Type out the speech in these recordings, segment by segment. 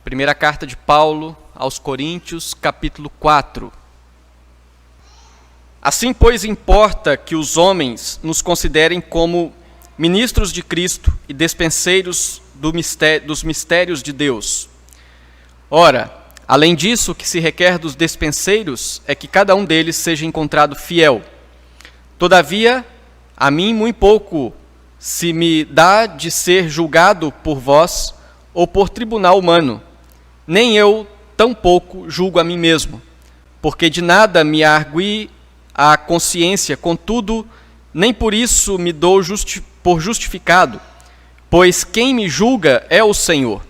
Primeira carta de Paulo aos Coríntios, capítulo 4. Assim, pois, importa que os homens nos considerem como ministros de Cristo e despenseiros dos mistérios de Deus. Ora, além disso, o que se requer dos despenseiros é que cada um deles seja encontrado fiel. Todavia, a mim muito pouco se me dá de ser julgado por vós ou por tribunal humano, nem eu tampouco julgo a mim mesmo, porque de nada me argue a consciência, contudo, nem por isso me dou por justificado, pois quem me julga é o Senhor.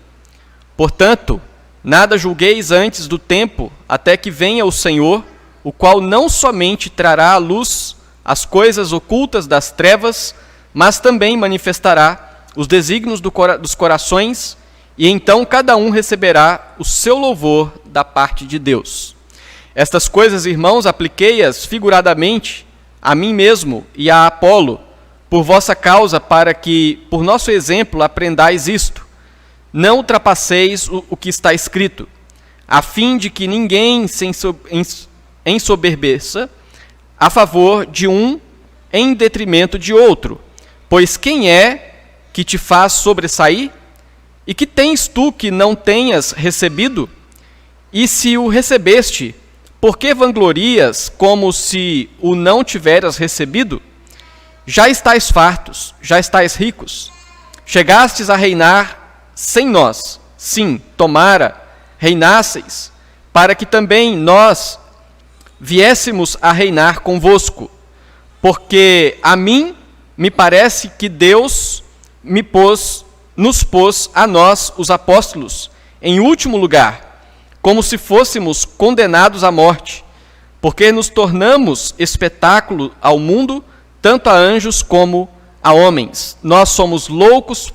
Portanto, nada julgueis antes do tempo, até que venha o Senhor, o qual não somente trará à luz as coisas ocultas das trevas, mas também manifestará os desígnios dos corações, e então cada um receberá o seu louvor da parte de Deus. Estas coisas, irmãos, apliquei-as figuradamente a mim mesmo e a Apolo, por vossa causa, para que, por nosso exemplo, aprendais isto. Não ultrapasseis o que está escrito, a fim de que ninguém se ensoberbeça a favor de um em detrimento de outro. Pois quem é que te faz sobressair? E que tens tu que não tenhas recebido? E se o recebeste, por que vanglorias como se o não tiveras recebido? Já estais fartos, já estais ricos. Chegastes a reinar sem nós. Sim, tomara, reinasseis, para que também nós viéssemos a reinar convosco. Porque a mim me parece que Deus nos pôs a nós, os apóstolos, em último lugar, como se fôssemos condenados à morte, porque nos tornamos espetáculo ao mundo, tanto a anjos como a homens. Nós somos loucos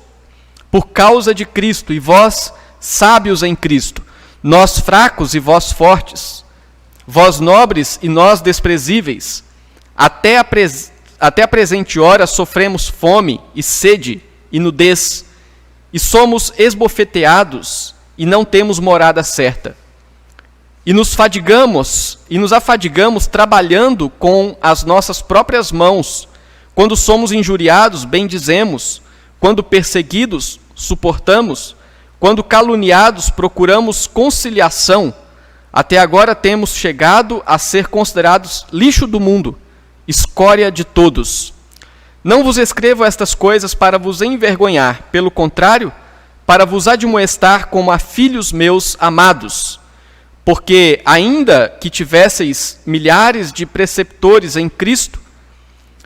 por causa de Cristo, e vós sábios em Cristo. Nós fracos e vós fortes. Vós nobres e nós desprezíveis. Até a presente hora sofremos fome e sede e nudez, e somos esbofeteados e não temos morada certa. E nos afadigamos trabalhando com as nossas próprias mãos. Quando somos injuriados, bendizemos. Quando perseguidos, suportamos. Quando caluniados, procuramos conciliação. Até agora temos chegado a ser considerados lixo do mundo, escória de todos. Não vos escrevo estas coisas para vos envergonhar, pelo contrário, para vos admoestar como a filhos meus amados. Porque, ainda que tivesseis milhares de preceptores em Cristo,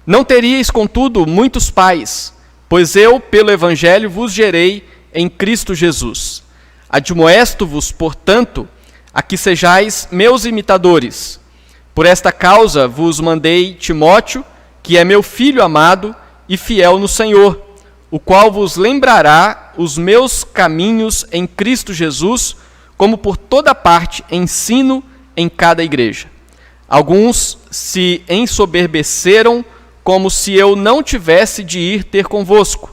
não teríeis, contudo, muitos pais, pois eu, pelo Evangelho, vos gerei em Cristo Jesus. Admoesto-vos, portanto, a que sejais meus imitadores. Por esta causa vos mandei Timóteo, que é meu filho amado e fiel no Senhor, o qual vos lembrará os meus caminhos em Cristo Jesus, como por toda parte ensino em cada igreja. Alguns se ensoberbeceram como se eu não tivesse de ir ter convosco,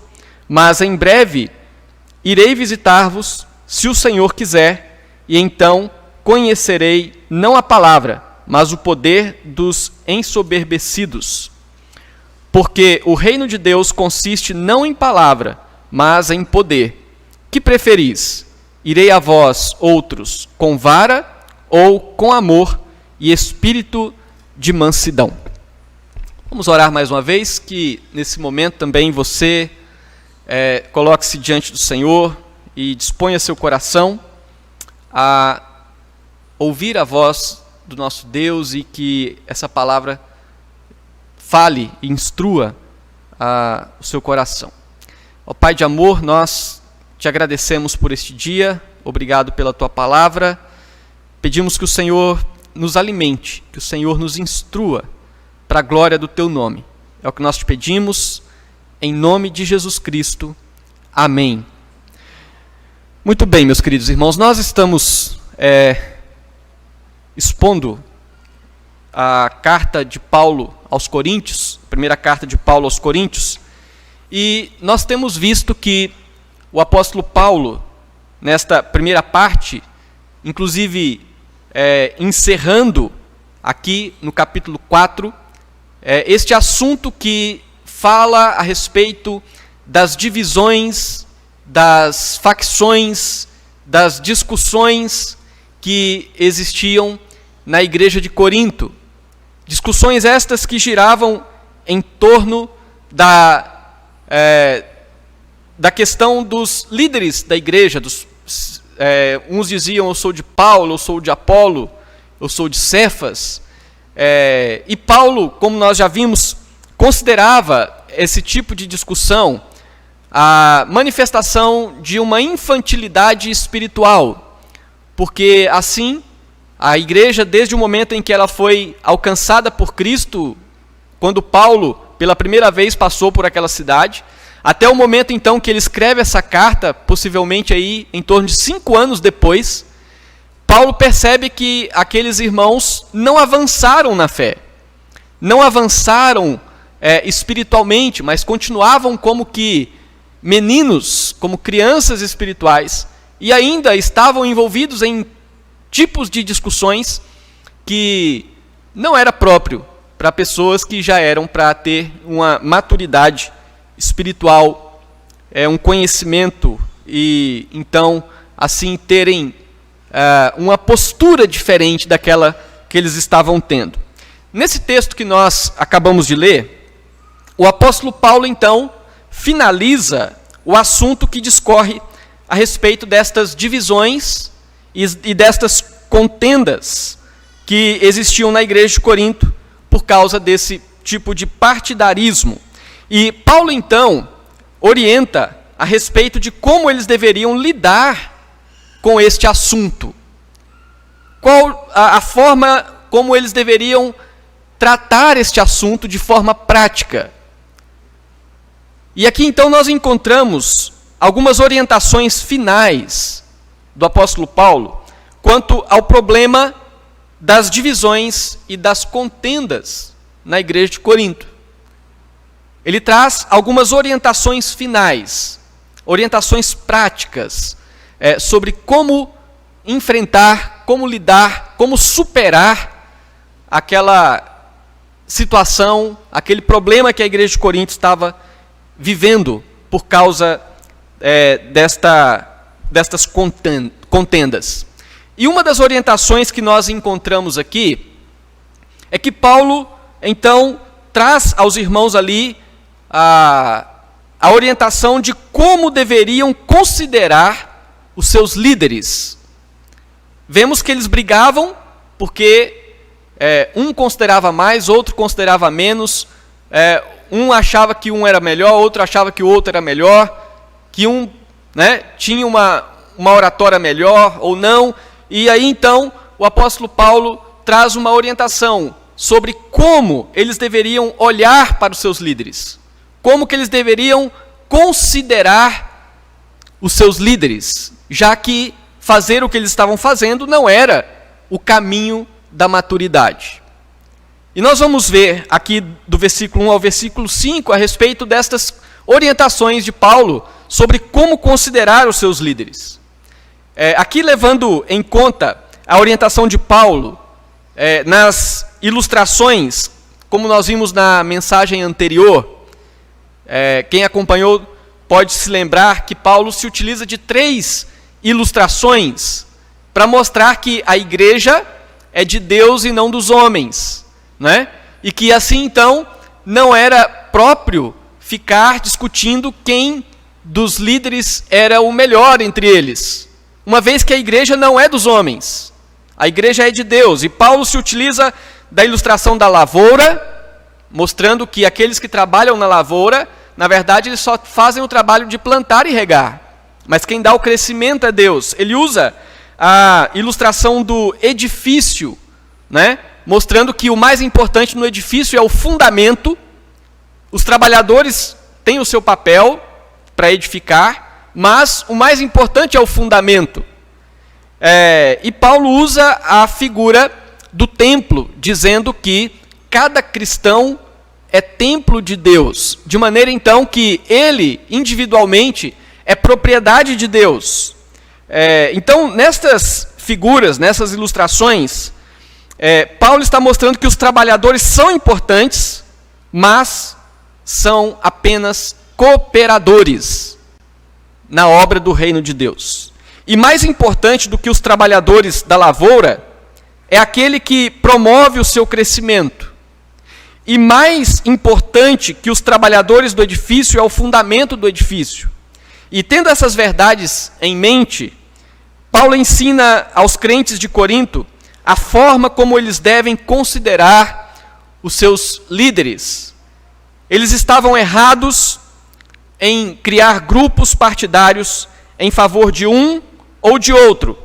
mas em breve irei visitar-vos, se o Senhor quiser, e então conhecerei não a palavra, mas o poder dos ensoberbecidos. Porque o reino de Deus consiste não em palavra, mas em poder. Que preferis? Irei a vós, outros, com vara ou com amor e espírito de mansidão? Vamos orar mais uma vez, que nesse momento também você coloque-se diante do Senhor e disponha seu coração a ouvir a voz do nosso Deus e que essa palavra fale e instrua o seu coração. Ó Pai de amor, nós te agradecemos por este dia, obrigado pela tua palavra. Pedimos que o Senhor nos alimente, que o Senhor nos instrua para a glória do teu nome. É o que nós te pedimos, em nome de Jesus Cristo. Amém. Muito bem, meus queridos irmãos, nós estamos expondo a carta de Paulo aos Coríntios, a primeira carta de Paulo aos Coríntios, e nós temos visto que o apóstolo Paulo, nesta primeira parte, inclusive encerrando aqui no capítulo 4, este assunto que fala a respeito das divisões, das facções, das discussões que existiam na igreja de Corinto. Discussões estas que giravam em torno da questão dos líderes da igreja. Uns diziam, eu sou de Paulo, eu sou de Apolo, eu sou de Cefas. E Paulo, como nós já vimos, considerava esse tipo de discussão a manifestação de uma infantilidade espiritual, porque assim a igreja, desde o momento em que ela foi alcançada por Cristo, quando Paulo pela primeira vez passou por aquela cidade, até o momento então que ele escreve essa carta, possivelmente aí em torno de 5 anos depois, Paulo percebe que aqueles irmãos não avançaram na fé, não avançaram espiritualmente, mas continuavam como que meninos, como crianças espirituais, e ainda estavam envolvidos em tipos de discussões que não era próprio para pessoas que já eram para ter uma maturidade espiritual, um conhecimento, e então assim terem uma postura diferente daquela que eles estavam tendo. Nesse texto que nós acabamos de ler, o apóstolo Paulo então finaliza o assunto que discorre a respeito destas divisões e destas contendas que existiam na igreja de Corinto por causa desse tipo de partidarismo. E Paulo então orienta a respeito de como eles deveriam lidar com este assunto. Qual a forma como eles deveriam tratar este assunto de forma prática. E aqui então nós encontramos algumas orientações finais do apóstolo Paulo quanto ao problema das divisões e das contendas na igreja de Corinto. Ele traz algumas orientações finais, orientações práticas, sobre como enfrentar, como lidar, como superar aquela situação, aquele problema que a igreja de Corinto estava vivendo por causa destas contendas. E uma das orientações que nós encontramos aqui é que Paulo, então, traz aos irmãos ali a orientação de como deveriam considerar os seus líderes. Vemos que eles brigavam porque um considerava mais, outro considerava menos, um achava que um era melhor, outro achava que o outro era melhor, que um tinha uma oratória melhor ou não. E aí então o apóstolo Paulo traz uma orientação sobre como eles deveriam olhar para os seus líderes, como que eles deveriam considerar os seus líderes, já que fazer o que eles estavam fazendo não era o caminho da maturidade. E nós vamos ver aqui do versículo 1 ao versículo 5 a respeito destas orientações de Paulo sobre como considerar os seus líderes. Aqui levando em conta a orientação de Paulo nas ilustrações, como nós vimos na mensagem anterior, quem acompanhou pode se lembrar que Paulo se utiliza de 3 ilustrações para mostrar que a igreja é de Deus e não dos homens, né? E que assim então não era próprio ficar discutindo quem dos líderes era o melhor entre eles, uma vez que a igreja não é dos homens, a igreja é de Deus. E Paulo se utiliza da ilustração da lavoura, mostrando que aqueles que trabalham na lavoura, na verdade, eles só fazem o trabalho de plantar e regar, mas quem dá o crescimento é Deus. Ele usa a ilustração do edifício, né? Mostrando que o mais importante no edifício é o fundamento. Os trabalhadores têm o seu papel para edificar, mas o mais importante é o fundamento. E Paulo usa a figura do templo, dizendo que cada cristão é templo de Deus, de maneira então que ele, individualmente, é propriedade de Deus, Então, nestas figuras, nessas ilustrações, Paulo está mostrando que os trabalhadores são importantes, mas são apenas cooperadores na obra do reino de Deus. E mais importante do que os trabalhadores da lavoura é aquele que promove o seu crescimento. E mais importante que os trabalhadores do edifício é o fundamento do edifício. E tendo essas verdades em mente, Paulo ensina aos crentes de Corinto a forma como eles devem considerar os seus líderes. Eles estavam errados em criar grupos partidários em favor de um ou de outro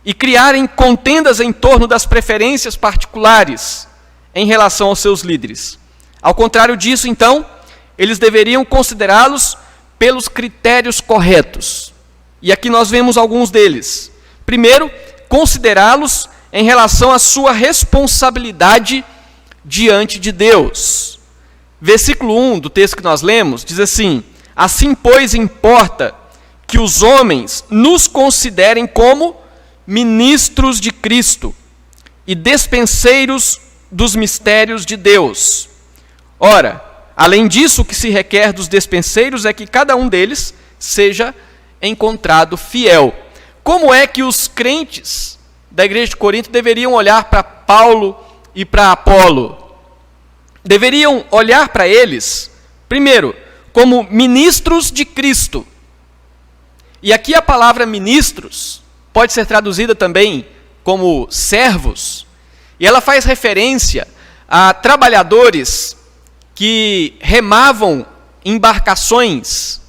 e criarem contendas em torno das preferências particulares em relação aos seus líderes. Ao contrário disso, então, eles deveriam considerá-los pelos critérios corretos. E aqui nós vemos alguns deles. Primeiro, considerá-los em relação à sua responsabilidade diante de Deus. Versículo 1 do texto que nós lemos diz assim: assim, pois, importa que os homens nos considerem como ministros de Cristo e despenseiros dos mistérios de Deus. Ora, além disso, o que se requer dos despenseiros é que cada um deles seja encontrado fiel. Como é que os crentes da igreja de Corinto deveriam olhar para Paulo e para Apolo? Deveriam olhar para eles, primeiro, como ministros de Cristo. E aqui a palavra ministros pode ser traduzida também como servos, e ela faz referência a trabalhadores que remavam embarcações,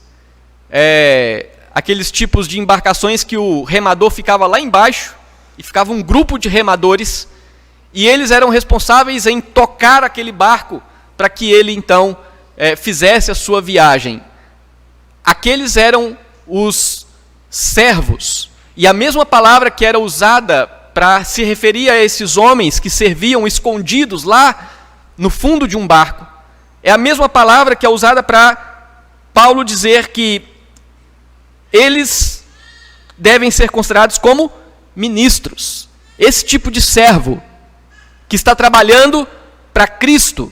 aqueles tipos de embarcações que o remador ficava lá embaixo, e ficava um grupo de remadores, e eles eram responsáveis em tocar aquele barco para que ele, então, fizesse a sua viagem. Aqueles eram os servos. E a mesma palavra que era usada para se referir a esses homens que serviam escondidos lá no fundo de um barco, é a mesma palavra que é usada para Paulo dizer que eles devem ser considerados como ministros. Esse tipo de servo que está trabalhando para Cristo,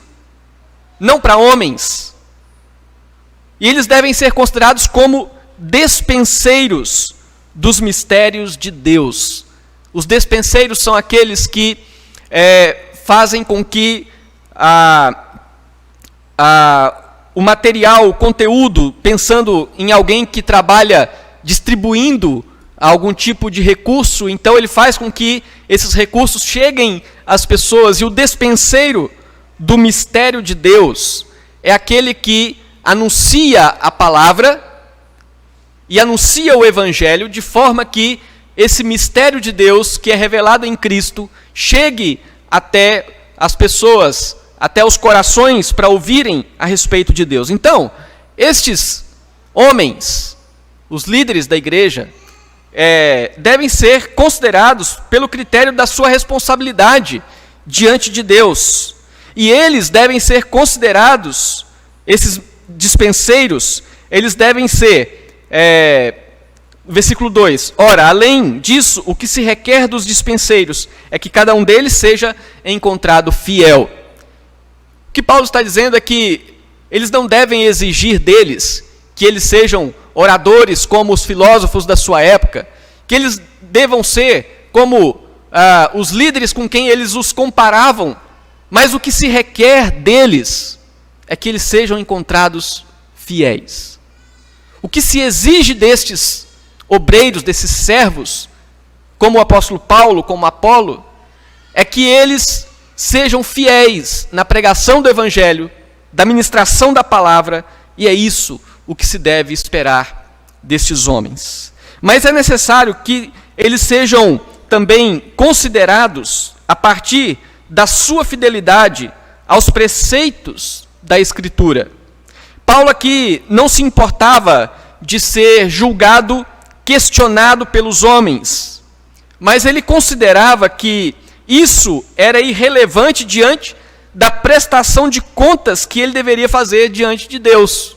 não para homens. E eles devem ser considerados como despenseiros dos mistérios de Deus. Os despenseiros são aqueles que fazem com que o material, o conteúdo, pensando em alguém que trabalha distribuindo algum tipo de recurso, então ele faz com que esses recursos cheguem às pessoas. E o despenseiro do mistério de Deus é aquele que anuncia a palavra e anuncia o evangelho de forma que esse mistério de Deus, que é revelado em Cristo, chegue até as pessoas, até os corações, para ouvirem a respeito de Deus. Então, estes homens, os líderes da igreja, devem ser considerados pelo critério da sua responsabilidade diante de Deus. E eles devem ser considerados, esses dispenseiros, eles devem ser, versículo 2, ora, além disso, o que se requer dos dispenseiros é que cada um deles seja encontrado fiel. O que Paulo está dizendo é que eles não devem exigir deles que eles sejam oradores como os filósofos da sua época, que eles devam ser como os líderes com quem eles os comparavam, mas o que se requer deles é que eles sejam encontrados fiéis. O que se exige destes obreiros, desses servos, como o apóstolo Paulo, como Apolo, é que eles sejam fiéis na pregação do evangelho, da ministração da palavra, e é isso o que se deve esperar destes homens. Mas é necessário que eles sejam também considerados a partir da sua fidelidade aos preceitos da Escritura. Paulo aqui não se importava de ser julgado, questionado pelos homens, mas ele considerava que isso era irrelevante diante da prestação de contas que ele deveria fazer diante de Deus.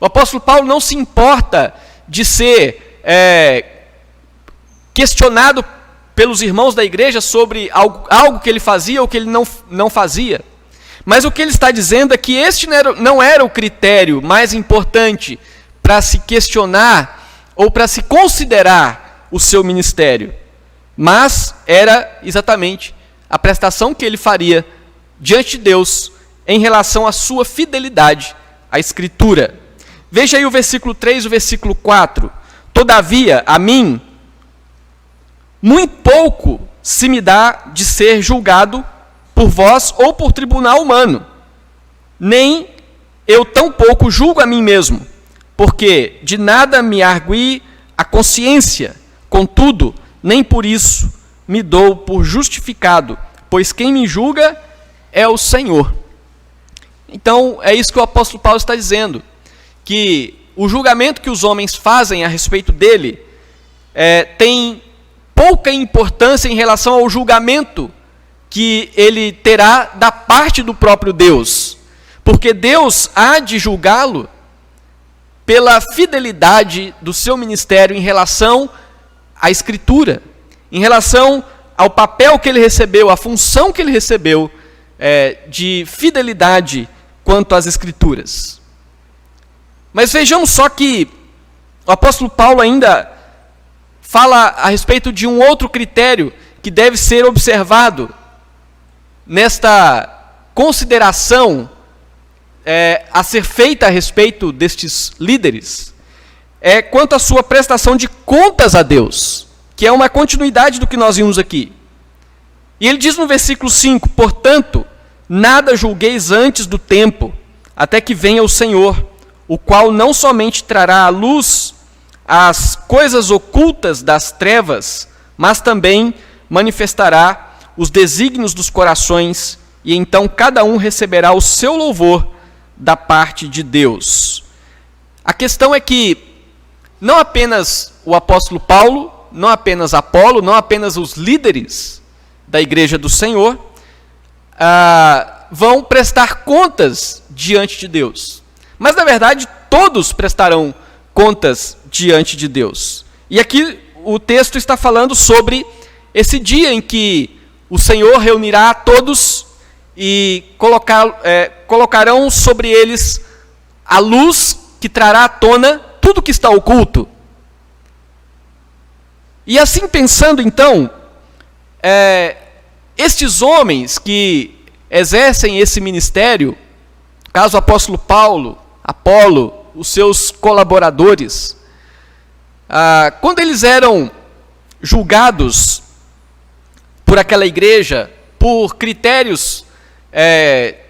O apóstolo Paulo não se importa de ser questionado pelos irmãos da igreja sobre algo que ele fazia ou que ele não fazia. Mas o que ele está dizendo é que este não era o critério mais importante para se questionar ou para se considerar o seu ministério, mas era exatamente a prestação que ele faria diante de Deus em relação à sua fidelidade à Escritura. Veja aí o versículo 3 e o versículo 4. Todavia, a mim, muito pouco se me dá de ser julgado por vós ou por tribunal humano, nem eu tampouco julgo a mim mesmo, porque de nada me argui a consciência, contudo, nem por isso me dou por justificado, pois quem me julga é o Senhor. Então, é isso que o apóstolo Paulo está dizendo, que o julgamento que os homens fazem a respeito dele tem pouca importância em relação ao julgamento que ele terá da parte do próprio Deus, porque Deus há de julgá-lo pela fidelidade do seu ministério em relação à Escritura, em relação ao papel que ele recebeu, à função que ele recebeu de fidelidade quanto às Escrituras. Mas vejamos só que o apóstolo Paulo ainda fala a respeito de um outro critério que deve ser observado nesta consideração a ser feita a respeito destes líderes, quanto à sua prestação de contas a Deus, que é uma continuidade do que nós vimos aqui. E ele diz no versículo 5, portanto, nada julgueis antes do tempo, até que venha o Senhor, o qual não somente trará à luz as coisas ocultas das trevas, mas também manifestará os desígnios dos corações, e então cada um receberá o seu louvor da parte de Deus. A questão é que não apenas o apóstolo Paulo, não apenas Apolo, não apenas os líderes da igreja do Senhor vão prestar contas diante de Deus. Mas, na verdade, todos prestarão contas diante de Deus. E aqui o texto está falando sobre esse dia em que o Senhor reunirá a todos e colocarão sobre eles a luz que trará à tona tudo que está oculto. E assim pensando, então, estes homens que exercem esse ministério, caso o apóstolo Paulo, Apolo, os seus colaboradores, quando eles eram julgados por aquela igreja, por critérios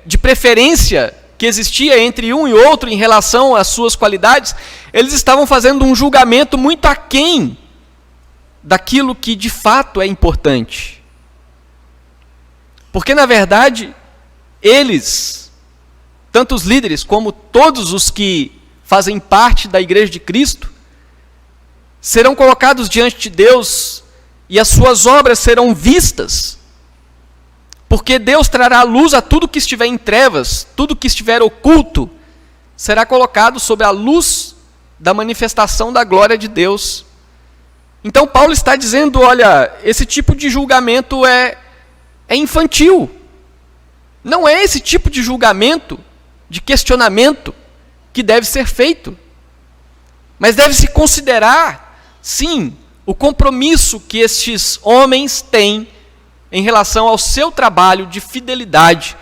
de preferência que existia entre um e outro em relação às suas qualidades, eles estavam fazendo um julgamento muito aquém daquilo que de fato é importante. Porque, na verdade, eles, tanto os líderes como todos os que fazem parte da igreja de Cristo, serão colocados diante de Deus e as suas obras serão vistas, porque Deus trará luz a tudo que estiver em trevas, tudo que estiver oculto, será colocado sob a luz da manifestação da glória de Deus. Então Paulo está dizendo, olha, esse tipo de julgamento é infantil. Não é esse tipo de julgamento, de questionamento, que deve ser feito. Mas deve-se considerar, sim, o compromisso que estes homens têm em relação ao seu trabalho de fidelidade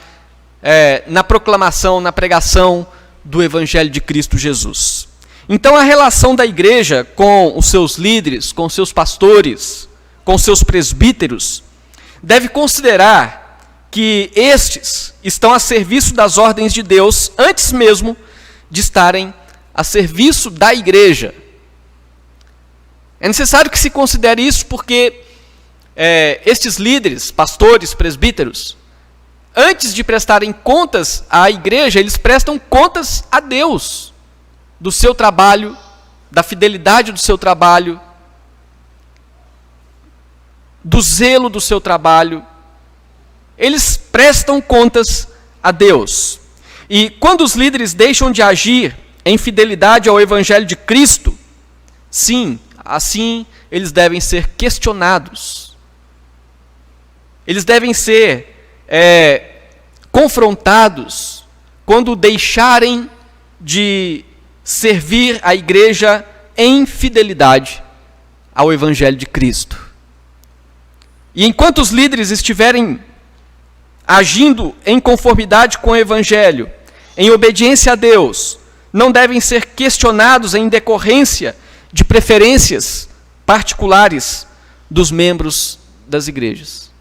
na proclamação, na pregação do Evangelho de Cristo Jesus. Então a relação da igreja com os seus líderes, com seus pastores, com seus presbíteros, deve considerar que estes estão a serviço das ordens de Deus antes mesmo de estarem a serviço da igreja. É necessário que se considere isso porque estes líderes, pastores, presbíteros, antes de prestarem contas à igreja, eles prestam contas a Deus, do seu trabalho, da fidelidade do seu trabalho, do zelo do seu trabalho. Eles prestam contas a Deus. E quando os líderes deixam de agir em fidelidade ao Evangelho de Cristo, sim, assim eles devem ser questionados. Eles devem ser confrontados quando deixarem de servir a igreja em fidelidade ao Evangelho de Cristo. E enquanto os líderes estiverem agindo em conformidade com o Evangelho, em obediência a Deus, não devem ser questionados em decorrência de preferências particulares dos membros das igrejas.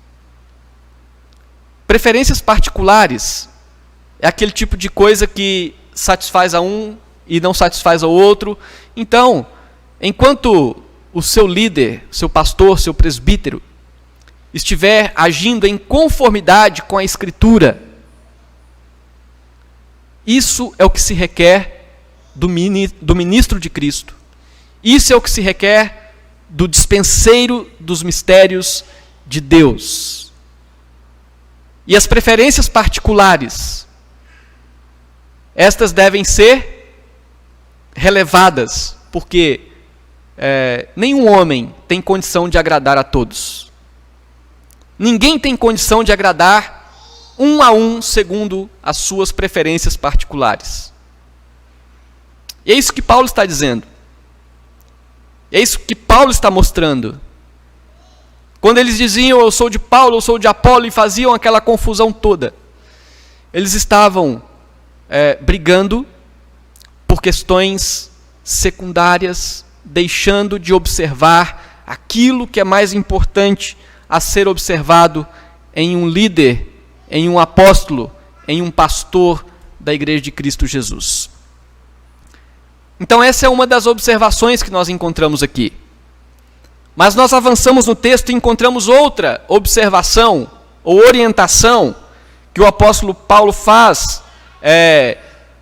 Preferências particulares é aquele tipo de coisa que satisfaz a um e não satisfaz ao outro. Então, enquanto o seu líder, seu pastor, seu presbítero, estiver agindo em conformidade com a Escritura, isso é o que se requer do ministro de Cristo. Isso é o que se requer do dispenseiro dos mistérios de Deus. E as preferências particulares, estas devem ser relevadas, porque nenhum homem tem condição de agradar a todos. Ninguém tem condição de agradar um a um segundo as suas preferências particulares. E é isso que Paulo está dizendo. É isso que Paulo está mostrando. Quando eles diziam, eu sou de Paulo, eu sou de Apolo, e faziam aquela confusão toda, eles estavam brigando por questões secundárias, deixando de observar aquilo que é mais importante a ser observado em um líder, em um apóstolo, em um pastor da Igreja de Cristo Jesus. Então essa é uma das observações que nós encontramos aqui. Mas nós avançamos no texto e encontramos outra observação ou orientação que o apóstolo Paulo faz,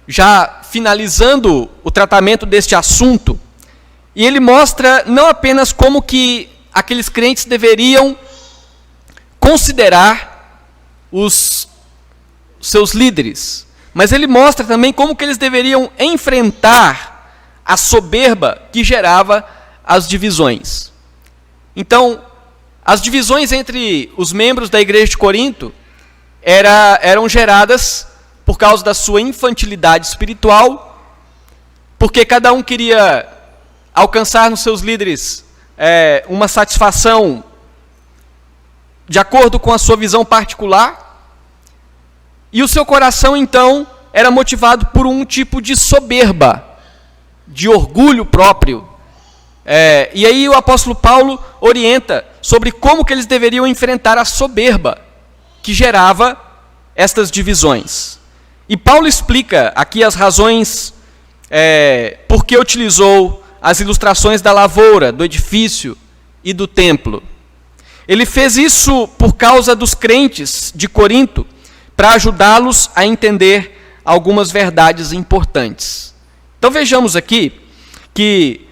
já finalizando o tratamento deste assunto. E ele mostra não apenas como que aqueles crentes deveriam considerar os seus líderes, mas ele mostra também como que eles deveriam enfrentar a soberba que gerava as divisões. Então, as divisões entre os membros da igreja de Corinto eram geradas por causa da sua infantilidade espiritual, porque cada um queria alcançar nos seus líderes uma satisfação de acordo com a sua visão particular, e o seu coração, então, era motivado por um tipo de soberba, de orgulho próprio. E aí o apóstolo Paulo orienta sobre como que eles deveriam enfrentar a soberba que gerava estas divisões. E Paulo explica aqui as razões por que utilizou as ilustrações da lavoura, do edifício e do templo. Ele fez isso por causa dos crentes de Corinto, para ajudá-los a entender algumas verdades importantes. Então vejamos aqui que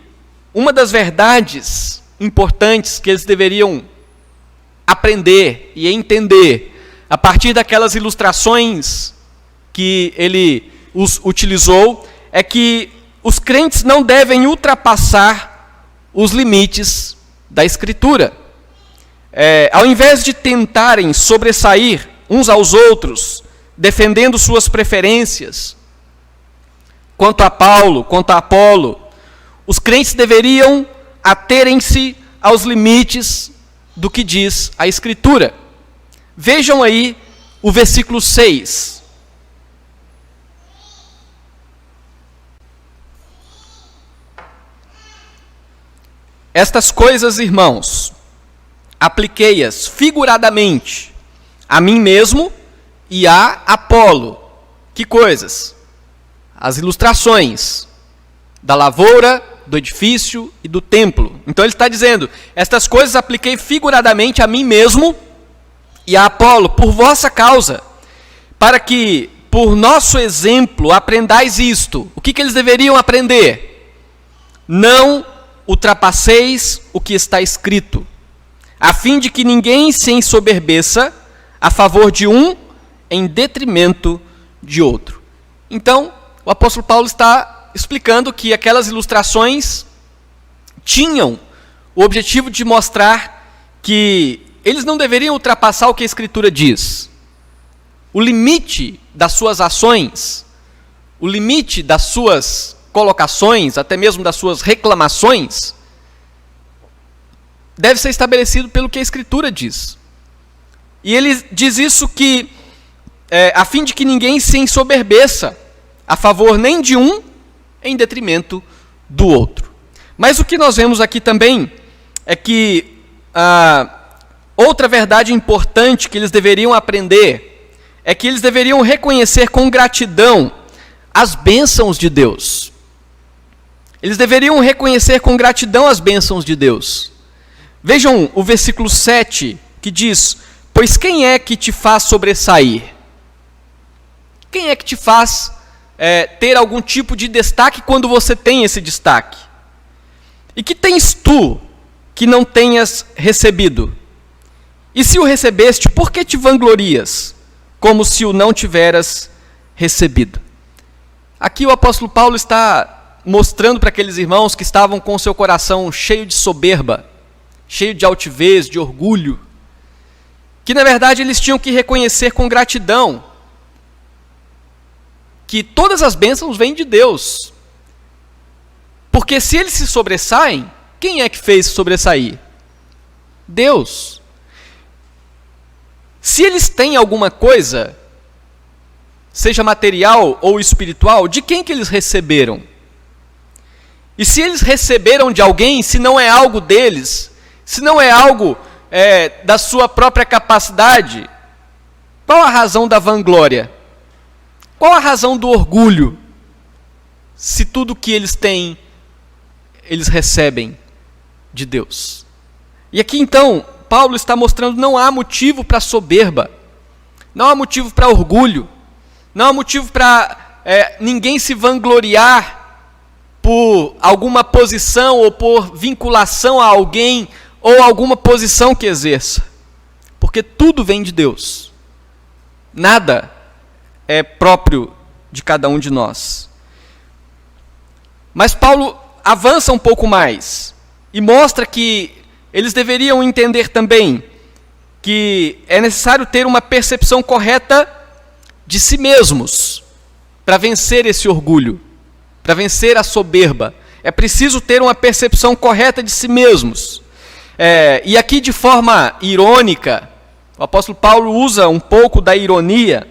uma das verdades importantes que eles deveriam aprender e entender a partir daquelas ilustrações que ele os utilizou é que os crentes não devem ultrapassar os limites da Escritura. Ao invés de tentarem sobressair uns aos outros, defendendo suas preferências, quanto a Paulo, quanto a Apolo, os crentes deveriam aterem-se aos limites do que diz a Escritura. Vejam aí o versículo 6. Estas coisas, irmãos, apliquei-as figuradamente a mim mesmo e a Apolo. Que coisas? As ilustrações da lavoura, do edifício e do templo. Então ele está dizendo, estas coisas apliquei figuradamente a mim mesmo e a Apolo, por vossa causa, para que, por nosso exemplo, aprendais isto. O que eles deveriam aprender? Não ultrapasseis o que está escrito, a fim de que ninguém se ensoberbeça a favor de um em detrimento de outro. Então, o apóstolo Paulo está explicando que aquelas ilustrações tinham o objetivo de mostrar que eles não deveriam ultrapassar o que a Escritura diz. O limite das suas ações, o limite das suas colocações, até mesmo das suas reclamações, deve ser estabelecido pelo que a Escritura diz. E ele diz isso que, a fim de que ninguém se ensoberbeça a favor nem de um em detrimento do outro. Mas o que nós vemos aqui também é que outra verdade importante que eles deveriam aprender é que eles deveriam reconhecer com gratidão as bênçãos de Deus. Eles deveriam reconhecer com gratidão as bênçãos de Deus. Vejam o versículo 7, que diz: pois quem é que te faz sobressair? Quem é que te faz ter algum tipo de destaque quando você tem esse destaque? E que tens tu que não tenhas recebido? E se o recebeste, por que te vanglorias, como se o não tiveras recebido? Aqui o apóstolo Paulo está mostrando para aqueles irmãos que estavam com o seu coração cheio de soberba, cheio de altivez, de orgulho, que na verdade eles tinham que reconhecer com gratidão que todas as bênçãos vêm de Deus. Porque se eles se sobressaem, quem é que fez sobressair? Deus. Se eles têm alguma coisa, seja material ou espiritual, de quem que eles receberam? E se eles receberam de alguém, se não é algo deles, se não é algo da sua própria capacidade, qual a razão da vanglória? Qual a razão do orgulho? Se tudo que eles têm, eles recebem de Deus. E aqui então, Paulo está mostrando, não há motivo para soberba, não há motivo para orgulho, não há motivo para ninguém se vangloriar por alguma posição ou por vinculação a alguém ou alguma posição que exerça. Porque tudo vem de Deus. Nada é próprio de cada um de nós. Mas Paulo avança um pouco mais e mostra que eles deveriam entender também que é necessário ter uma percepção correta de si mesmos para vencer esse orgulho, para vencer a soberba. É preciso ter uma percepção correta de si mesmos. E aqui, de forma irônica, o apóstolo Paulo usa um pouco da ironia.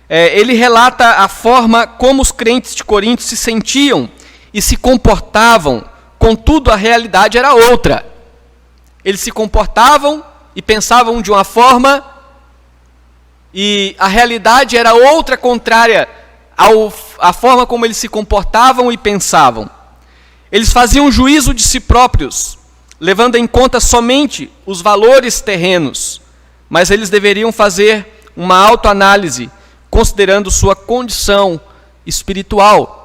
Ele relata a forma como os crentes de Corinto se sentiam e se comportavam, contudo a realidade era outra. Eles se comportavam e pensavam de uma forma, e a realidade era outra, contrária à forma como eles se comportavam e pensavam. Eles faziam juízo de si próprios, levando em conta somente os valores terrenos, mas eles deveriam fazer uma autoanálise, considerando sua condição espiritual.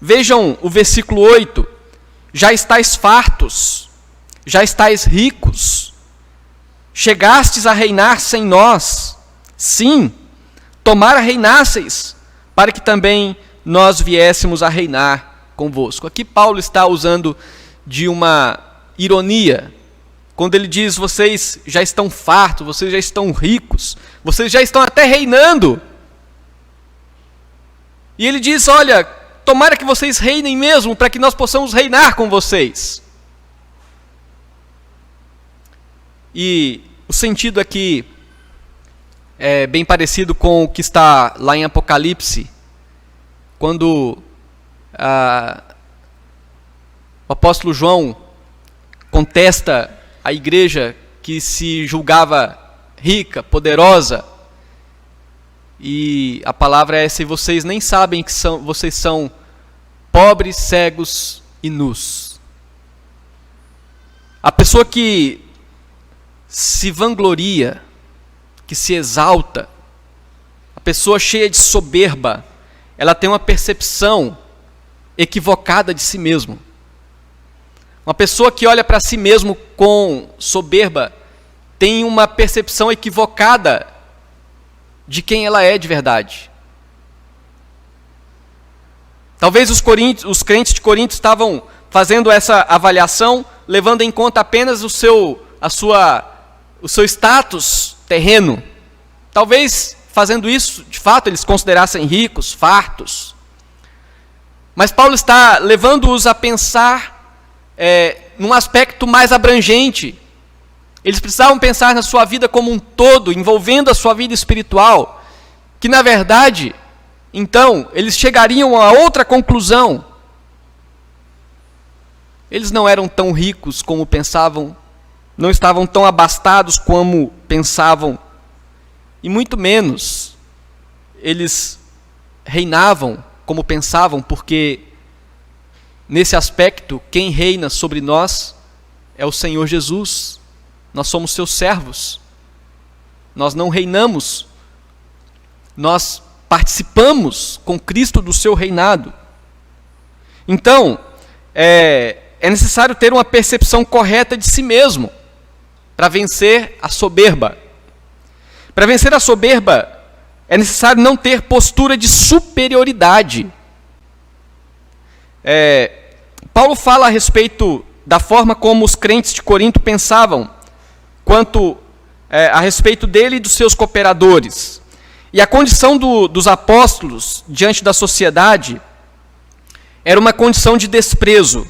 Vejam o versículo 8: já estáis fartos, já estáis ricos, chegastes a reinar sem nós. Sim, tomara reinasseis, para que também nós viéssemos a reinar convosco. Aqui Paulo está usando de uma ironia, quando ele diz: vocês já estão fartos, vocês já estão ricos, vocês já estão até reinando. E ele diz: olha, tomara que vocês reinem mesmo, para que nós possamos reinar com vocês. E o sentido aqui é bem parecido com o que está lá em Apocalipse, quando o apóstolo João contesta a igreja que se julgava rica, poderosa, e a palavra é: se vocês nem sabem que vocês são pobres, cegos e nus. A pessoa que se vangloria, que se exalta, a pessoa cheia de soberba, ela tem uma percepção equivocada de si mesmo. Uma pessoa que olha para si mesmo com soberba tem uma percepção equivocada de quem ela é de verdade. Talvez os crentes de Corinto estavam fazendo essa avaliação, levando em conta apenas o seu status terreno. Talvez, fazendo isso, de fato, eles considerassem ricos, fartos. Mas Paulo está levando-os a pensar num aspecto mais abrangente. Eles precisavam pensar na sua vida como um todo, envolvendo a sua vida espiritual, que na verdade, então, eles chegariam a outra conclusão. Eles não eram tão ricos como pensavam, não estavam tão abastados como pensavam, e muito menos eles reinavam como pensavam, porque nesse aspecto, quem reina sobre nós é o Senhor Jesus. Nós somos seus servos. Nós não reinamos. Nós participamos com Cristo do seu reinado. Então, é necessário ter uma percepção correta de si mesmo para vencer a soberba. Para vencer a soberba, é necessário não ter postura de superioridade. Paulo fala a respeito da forma como os crentes de Corinto pensavam quanto a respeito dele e dos seus cooperadores. E a condição dos apóstolos diante da sociedade era uma condição de desprezo.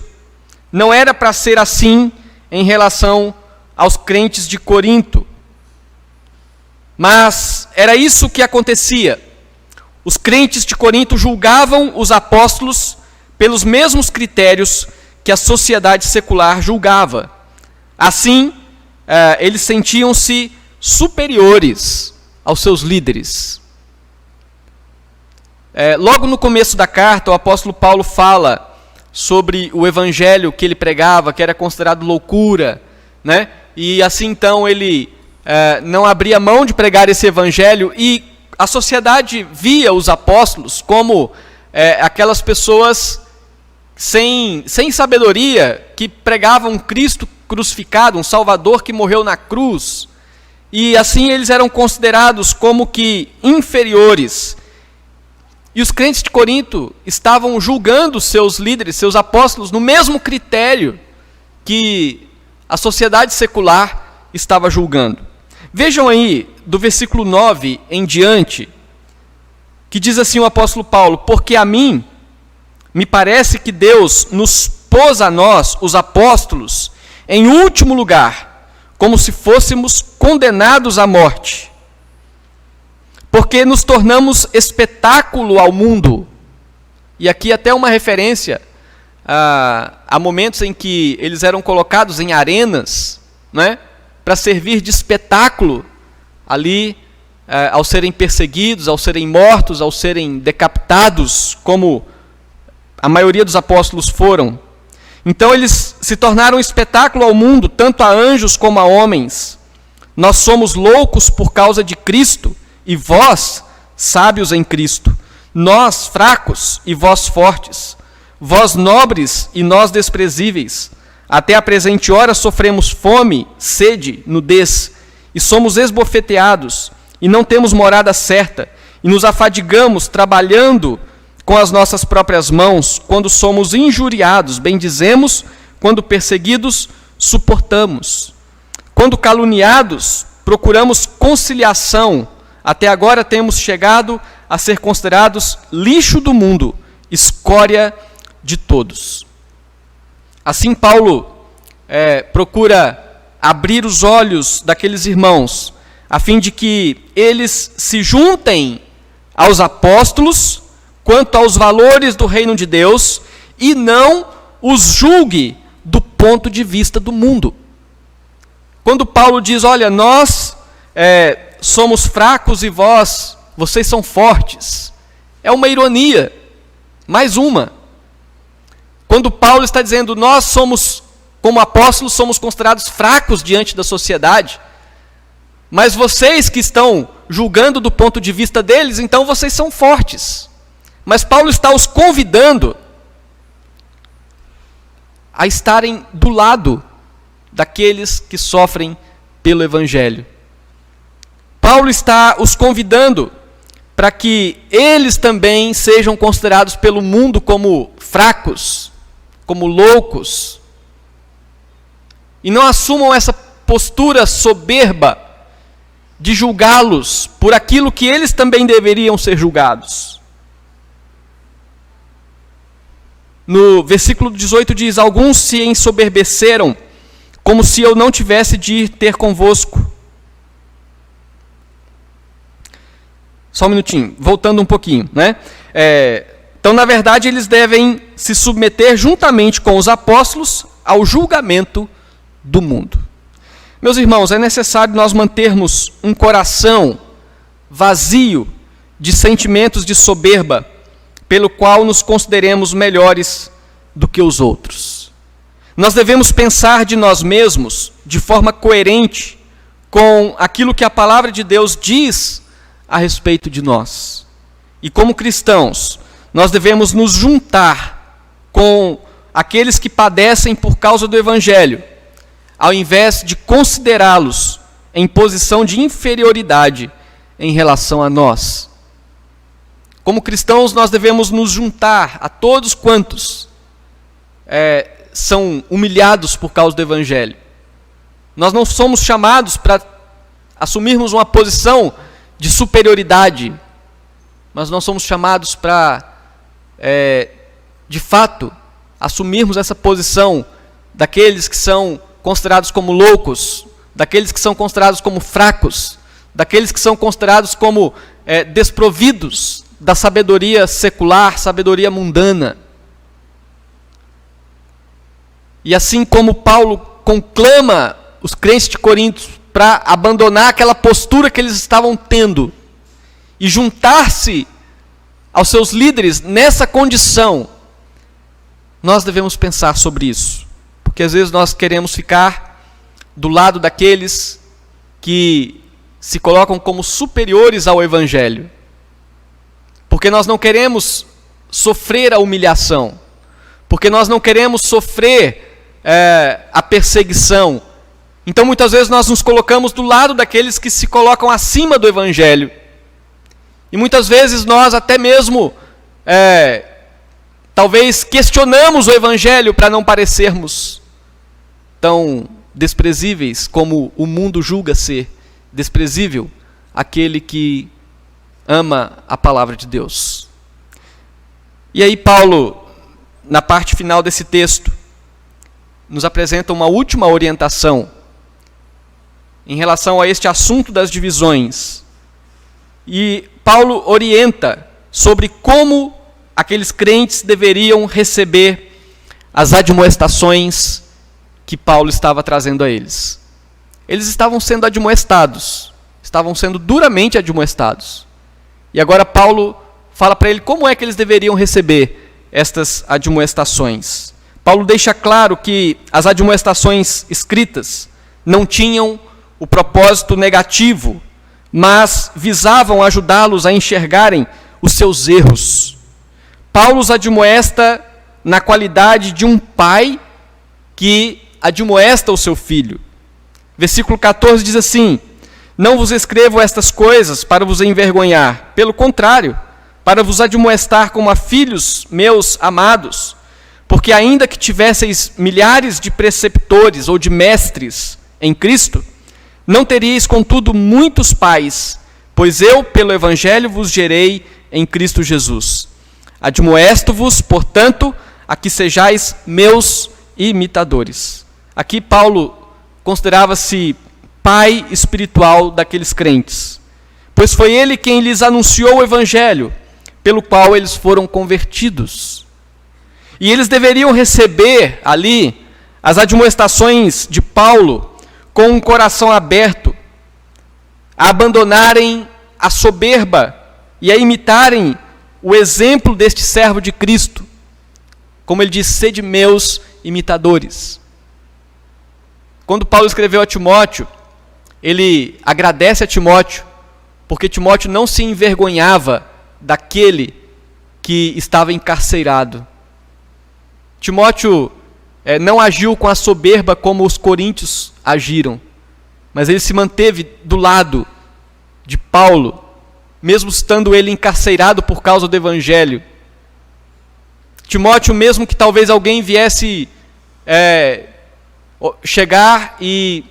Não era para ser assim em relação aos crentes de Corinto. Mas era isso que acontecia. Os crentes de Corinto julgavam os apóstolos pelos mesmos critérios que a sociedade secular julgava. Assim, eles sentiam-se superiores aos seus líderes. Logo no começo da carta, o apóstolo Paulo fala sobre o evangelho que ele pregava, que era considerado loucura, né? E assim então ele não abria mão de pregar esse evangelho, e a sociedade via os apóstolos como aquelas pessoas sem sabedoria, que pregavam um Cristo crucificado, um Salvador que morreu na cruz, e assim eles eram considerados como que inferiores. E os crentes de Corinto estavam julgando seus líderes, seus apóstolos, no mesmo critério que a sociedade secular estava julgando. Vejam aí, do versículo 9 em diante, que diz assim o apóstolo Paulo: porque a mim me parece que Deus nos pôs a nós, os apóstolos, em último lugar, como se fôssemos condenados à morte, porque nos tornamos espetáculo ao mundo. E aqui até uma referência a momentos em que eles eram colocados em arenas, né, para servir de espetáculo ali, ao serem perseguidos, ao serem mortos, ao serem decapitados, como a maioria dos apóstolos foram. Então eles se tornaram espetáculo ao mundo, tanto a anjos como a homens. Nós somos loucos por causa de Cristo, e vós, sábios em Cristo. Nós, fracos, e vós fortes. Vós, nobres, e nós, desprezíveis. Até a presente hora sofremos fome, sede, nudez, e somos esbofeteados, e não temos morada certa, e nos afadigamos trabalhando com as nossas próprias mãos. Quando somos injuriados, bendizemos; quando perseguidos, suportamos; quando caluniados, procuramos conciliação. Até agora temos chegado a ser considerados lixo do mundo, escória de todos. Assim Paulo procura abrir os olhos daqueles irmãos, a fim de que eles se juntem aos apóstolos quanto aos valores do reino de Deus, e não os julgue do ponto de vista do mundo. Quando Paulo diz: olha, nós somos fracos e vocês são fortes, é uma ironia, mais uma. Quando Paulo está dizendo: nós somos, como apóstolos, somos considerados fracos diante da sociedade, mas vocês que estão julgando do ponto de vista deles, então vocês são fortes. Mas Paulo está os convidando a estarem do lado daqueles que sofrem pelo evangelho. Paulo está os convidando para que eles também sejam considerados pelo mundo como fracos, como loucos, e não assumam essa postura soberba de julgá-los por aquilo que eles também deveriam ser julgados. No versículo 18 diz: alguns se ensoberbeceram, como se eu não tivesse de ir ter convosco. Só um minutinho, voltando um pouquinho, né? Então, na verdade, eles devem se submeter juntamente com os apóstolos ao julgamento do mundo. Meus irmãos, é necessário nós mantermos um coração vazio de sentimentos de soberba, pelo qual nos consideremos melhores do que os outros. Nós devemos pensar de nós mesmos de forma coerente com aquilo que a palavra de Deus diz a respeito de nós. E como cristãos, nós devemos nos juntar com aqueles que padecem por causa do Evangelho, ao invés de considerá-los em posição de inferioridade em relação a nós. Como cristãos, nós devemos nos juntar a todos quantos são humilhados por causa do Evangelho. Nós não somos chamados para assumirmos uma posição de superioridade, mas nós somos chamados para, de fato, assumirmos essa posição daqueles que são considerados como loucos, daqueles que são considerados como fracos, daqueles que são considerados como desprovidos da sabedoria secular, sabedoria mundana. E assim como Paulo conclama os crentes de Corinto para abandonar aquela postura que eles estavam tendo e juntar-se aos seus líderes nessa condição, nós devemos pensar sobre isso. Porque às vezes nós queremos ficar do lado daqueles que se colocam como superiores ao Evangelho. Porque nós não queremos sofrer a humilhação. Porque nós não queremos sofrer a perseguição. Então muitas vezes nós nos colocamos do lado daqueles que se colocam acima do Evangelho. E muitas vezes nós até mesmo talvez questionamos o Evangelho para não parecermos tão desprezíveis como o mundo julga ser desprezível aquele que ama a palavra de Deus. E aí Paulo, na parte final desse texto, nos apresenta uma última orientação em relação a este assunto das divisões. E Paulo orienta sobre como aqueles crentes deveriam receber as admoestações que Paulo estava trazendo a eles. Eles estavam sendo admoestados, estavam sendo duramente admoestados. E agora Paulo fala para ele como é que eles deveriam receber estas admoestações. Paulo deixa claro que as admoestações escritas não tinham o propósito negativo, mas visavam ajudá-los a enxergarem os seus erros. Paulo os admoesta na qualidade de um pai que admoesta o seu filho. Versículo 14 diz assim: não vos escrevo estas coisas para vos envergonhar, pelo contrário, para vos admoestar como a filhos meus amados, porque ainda que tivesseis milhares de preceptores ou de mestres em Cristo, não teríeis, contudo, muitos pais, pois eu, pelo Evangelho, vos gerei em Cristo Jesus. Admoesto-vos, portanto, a que sejais meus imitadores. Aqui Paulo considerava-se pai espiritual daqueles crentes, pois foi ele quem lhes anunciou o Evangelho, pelo qual eles foram convertidos. E eles deveriam receber ali as admoestações de Paulo com um coração aberto, a abandonarem a soberba e a imitarem o exemplo deste servo de Cristo. Como ele diz, sede meus imitadores. Quando Paulo escreveu a Timóteo, ele agradece a Timóteo, porque Timóteo não se envergonhava daquele que estava encarcerado. Timóteo não agiu com a soberba como os coríntios agiram, mas ele se manteve do lado de Paulo, mesmo estando ele encarcerado por causa do Evangelho. Timóteo, mesmo que talvez alguém viesse chegar e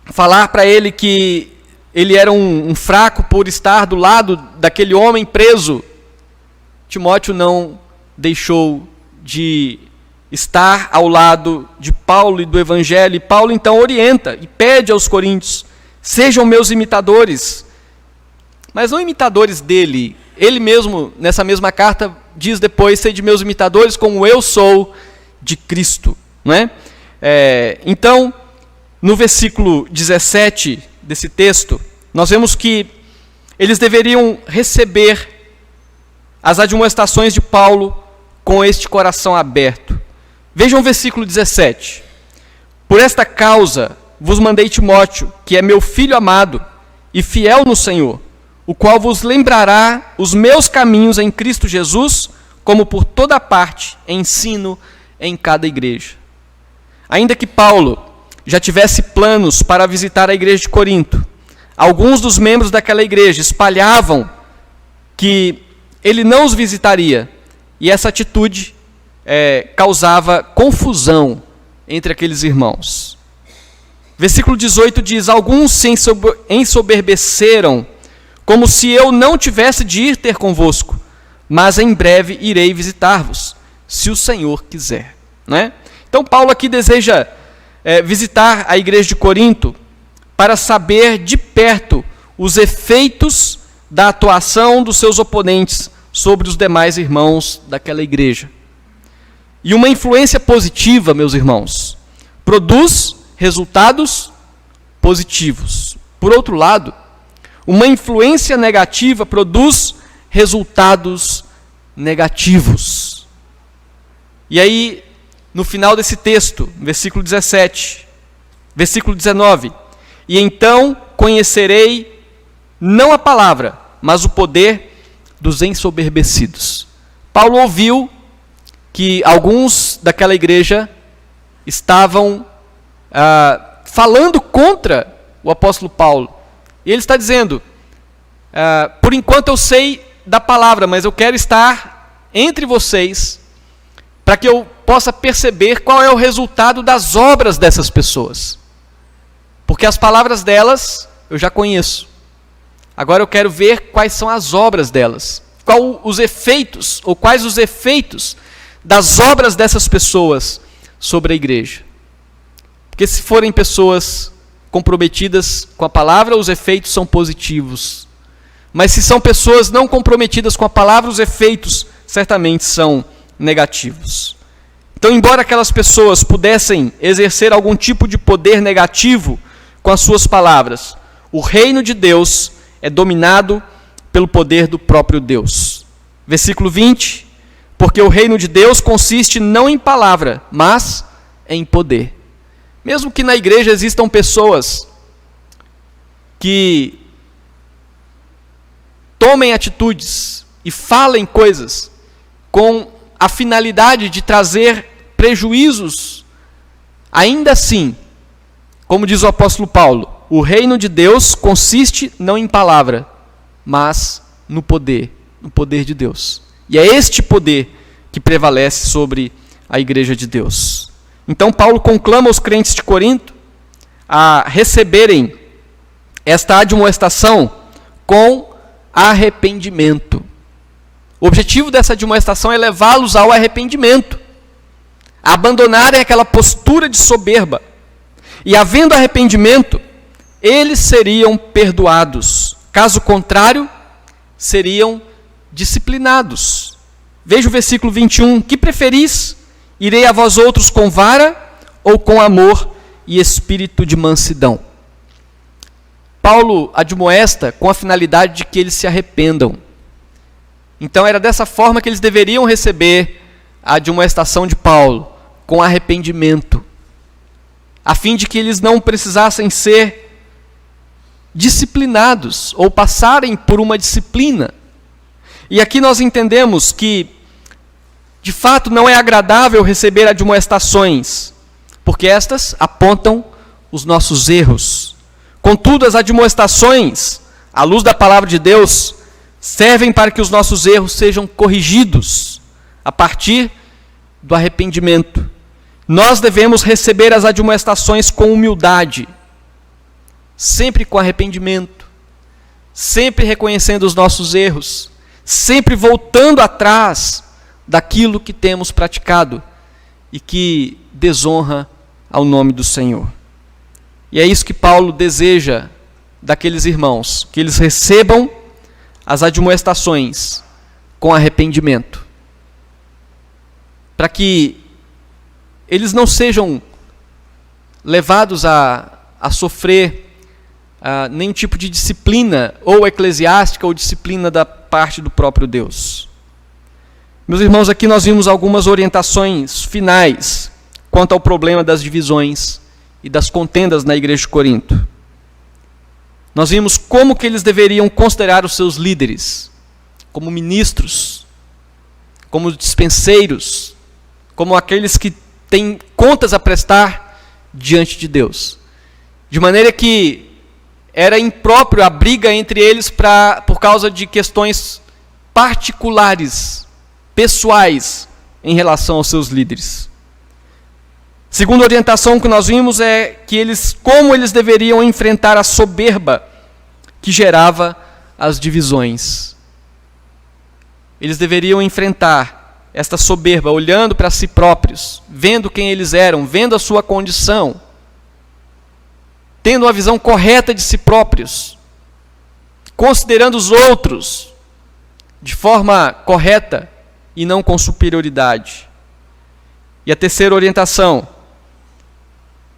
falar para ele que ele era um fraco por estar do lado daquele homem preso, Timóteo não deixou de estar ao lado de Paulo e do Evangelho. E Paulo então orienta e pede aos coríntios: sejam meus imitadores, mas não imitadores dele. Ele mesmo, nessa mesma carta, diz depois: sede meus imitadores como eu sou de Cristo. Não é? Então, no versículo 17 desse texto, nós vemos que eles deveriam receber as admoestações de Paulo com este coração aberto. Vejam o versículo 17. Por esta causa vos mandei Timóteo, que é meu filho amado e fiel no Senhor, o qual vos lembrará os meus caminhos em Cristo Jesus, como por toda parte ensino em cada igreja. Ainda que Paulo já tivesse planos para visitar a igreja de Corinto, alguns dos membros daquela igreja espalhavam que ele não os visitaria, e essa atitude causava confusão entre aqueles irmãos. Versículo 18 diz: alguns se ensoberbeceram, como se eu não tivesse de ir ter convosco, mas em breve irei visitar-vos, se o Senhor quiser. Né? Então Paulo aqui deseja visitar a igreja de Corinto para saber de perto os efeitos da atuação dos seus oponentes sobre os demais irmãos daquela igreja. E uma influência positiva, meus irmãos, produz resultados positivos. Por outro lado, uma influência negativa produz resultados negativos. E aí, no final desse texto, versículo 17, versículo 19: e então conhecerei não a palavra, mas o poder dos ensoberbecidos. Paulo ouviu que alguns daquela igreja estavam falando contra o apóstolo Paulo. E ele está dizendo: por enquanto eu sei da palavra, mas eu quero estar entre vocês para que eu possa perceber qual é o resultado das obras dessas pessoas. Porque as palavras delas eu já conheço. Agora eu quero ver quais são as obras delas. Quais os efeitos das obras dessas pessoas sobre a igreja. Porque se forem pessoas comprometidas com a palavra, os efeitos são positivos. Mas se são pessoas não comprometidas com a palavra, os efeitos certamente são negativos. Então, embora aquelas pessoas pudessem exercer algum tipo de poder negativo com as suas palavras, o reino de Deus é dominado pelo poder do próprio Deus. Versículo 20: porque o reino de Deus consiste não em palavra, mas em poder. Mesmo que na igreja existam pessoas que tomem atitudes e falem coisas com a finalidade de trazer prejuízos, ainda assim, como diz o apóstolo Paulo, o reino de Deus consiste não em palavra, mas no poder de Deus. E é este poder que prevalece sobre a igreja de Deus. Então Paulo conclama os crentes de Corinto a receberem esta admoestação com arrependimento. O objetivo dessa admoestação é levá-los ao arrependimento, a abandonarem aquela postura de soberba. E havendo arrependimento, eles seriam perdoados. Caso contrário, seriam disciplinados. Veja o versículo 21. Que preferis? Irei a vós outros com vara ou com amor e espírito de mansidão? Paulo admoesta com a finalidade de que eles se arrependam. Então era dessa forma que eles deveriam receber a admoestação de Paulo, com arrependimento, a fim de que eles não precisassem ser disciplinados ou passarem por uma disciplina. E aqui nós entendemos que, de fato, não é agradável receber admoestações, porque estas apontam os nossos erros. Contudo, as admoestações, à luz da palavra de Deus, servem para que os nossos erros sejam corrigidos a partir do arrependimento. Nós devemos receber as admoestações com humildade, sempre com arrependimento, sempre reconhecendo os nossos erros, sempre voltando atrás daquilo que temos praticado e que desonra ao nome do Senhor. E é isso que Paulo deseja daqueles irmãos, que eles recebam as admoestações com arrependimento, para que eles não sejam levados a sofrer nenhum tipo de disciplina, ou eclesiástica, ou disciplina da parte do próprio Deus. Meus irmãos, aqui nós vimos algumas orientações finais quanto ao problema das divisões e das contendas na igreja de Corinto. Nós vimos como que eles deveriam considerar os seus líderes, como ministros, como dispenseiros, como aqueles que têm contas a prestar diante de Deus. De maneira que era impróprio a briga entre eles por causa de questões particulares, pessoais, em relação aos seus líderes. Segunda orientação que nós vimos é que como eles deveriam enfrentar a soberba que gerava as divisões. Eles deveriam enfrentar esta soberba olhando para si próprios, vendo quem eles eram, vendo a sua condição, tendo uma visão correta de si próprios, considerando os outros de forma correta e não com superioridade. E a terceira orientação,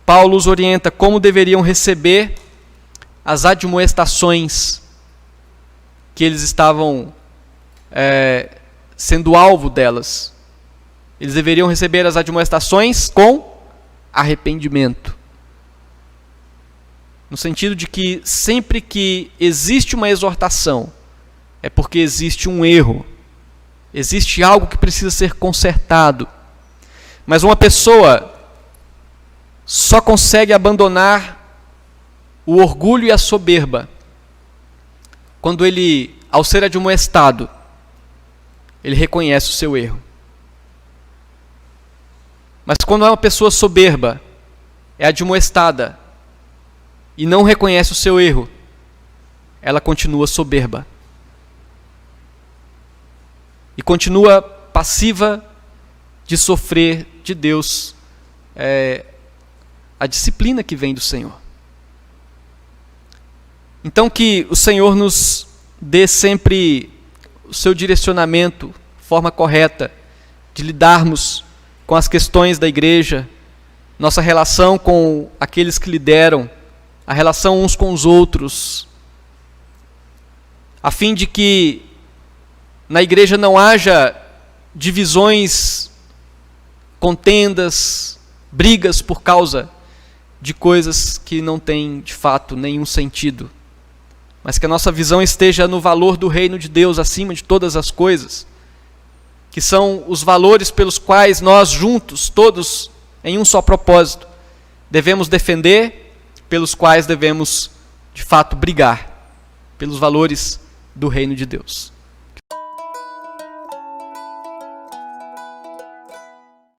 Paulo os orienta como deveriam receber as admoestações que eles estavam sendo alvo delas. Eles deveriam receber as admoestações com arrependimento. No sentido de que sempre que existe uma exortação, é porque existe um erro, existe algo que precisa ser consertado. Mas uma pessoa só consegue abandonar o orgulho e a soberba quando ele, ao ser admoestado, ele reconhece o seu erro. Mas quando uma pessoa soberba é admoestada e não reconhece o seu erro, ela continua soberba e continua passiva de sofrer de Deus a disciplina que vem do Senhor. Então que o Senhor nos dê sempre o seu direcionamento, forma correta de lidarmos com as questões da igreja, nossa relação com aqueles que lideram, a relação uns com os outros, a fim de que na igreja não haja divisões, contendas, brigas por causa de coisas que não têm, de fato, nenhum sentido. Mas que a nossa visão esteja no valor do reino de Deus acima de todas as coisas, que são os valores pelos quais nós juntos, todos em um só propósito, devemos defender, pelos quais devemos, de fato, brigar, pelos valores do reino de Deus.